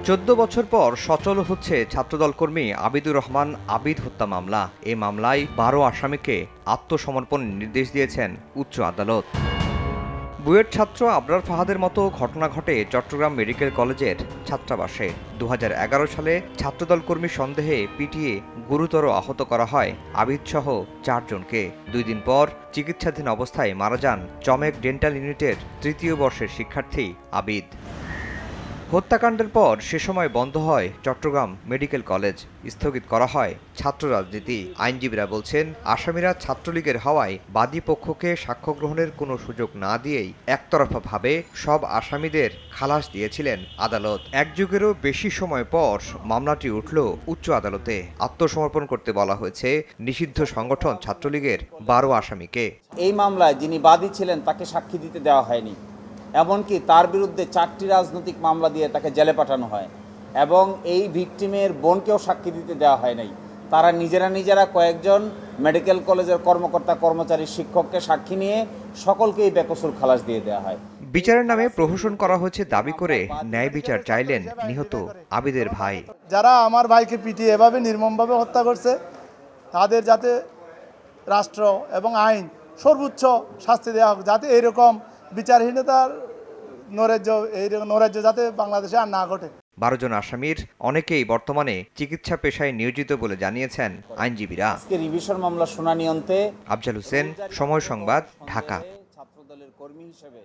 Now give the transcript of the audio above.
14 বছর পর সচল হচ্ছে ছাত্রদল কর্মী আবিদুর রহমান আবিদ হত্যা মামলা। এই মামলায় 12 আসামিকে আত্মসমর্পণের নির্দেশ দিয়েছেন উচ্চ আদালত। বুয়েট ছাত্র আবরার ফাহাদের মতো ঘটনা ঘটে চট্টগ্রাম মেডিকেল কলেজের ছাত্রাবাসে। 2011 সালে ছাত্রদল কর্মী সন্দেহে পিটিয়ে গুরুতর আহত করা হয় আবিদসহ 4 জনকে। 2 দিন পর চিকিৎসাধীন অবস্থায় মারা যান চমেক ডেন্টাল ইউনিটের 3য় বর্ষের শিক্ষার্থী আবিদ। হত্যাকাণ্ডের পর সে সময় বন্ধ হয় চট্টগ্রাম মেডিকেল কলেজ, স্থগিত করা হয় ছাত্র রাজনীতি। আইনজীবীরা বলছেন, আসামিরা ছাত্রলীগের হওয়ায় বাদী পক্ষকে সাক্ষ্য গ্রহণের কোনো সুযোগ না দিয়েই একতরফাভাবে সব আসামিদের খালাস দিয়েছিলেন আদালত। এক যুগেরও বেশি সময় পর মামলাটি উঠল উচ্চ আদালতে। আত্মসমর্পণ করতে বলা হয়েছে নিষিদ্ধ সংগঠন ছাত্রলীগের 12 আসামিকে। এই মামলায় যিনি বাদী ছিলেন তাকে সাক্ষী দিতে দেওয়া হয়নি, এমনকি তার বিরুদ্ধে 4টি রাজনৈতিক মামলা দিয়ে তাকে জেলে পাঠানো হয় এবং এই ভিকটিমের বোনকেও সাক্ষী দিতে দেওয়া হয় নাই। তারা নিজেরা কয়েকজন মেডিকেল কলেজের কর্মকর্তা কর্মচারী শিক্ষককে সাক্ষী নিয়ে সকলকেই বেকসুর খালাস দিয়ে দেওয়া হয়। বিচারের নামে প্রহসন করা হয়েছে দাবি করে ন্যায় বিচার চাইলেন নিহত আবিদের ভাই। যারা আমার ভাইকে পিটিয়ে এভাবে নির্মমভাবে হত্যা করছে তাদের যাতে রাষ্ট্র এবং আইন সর্বোচ্চ শাস্তি দেওয়া হোক, যাতে এইরকম বিচারহীনতার নৈরাজ্য যাতে বাংলাদেশে আর না ঘটে। 12 জন আসামির অনেকেই বর্তমানে চিকিৎসা পেশায় নিয়োজিত বলে জানিয়েছেন আইনজীবীরা। রিভিশন মামলা শুনানি অন্তে আফজাল হোসেন, সময় সংবাদ, ঢাকা। ছাত্রদলের কর্মী হিসেবে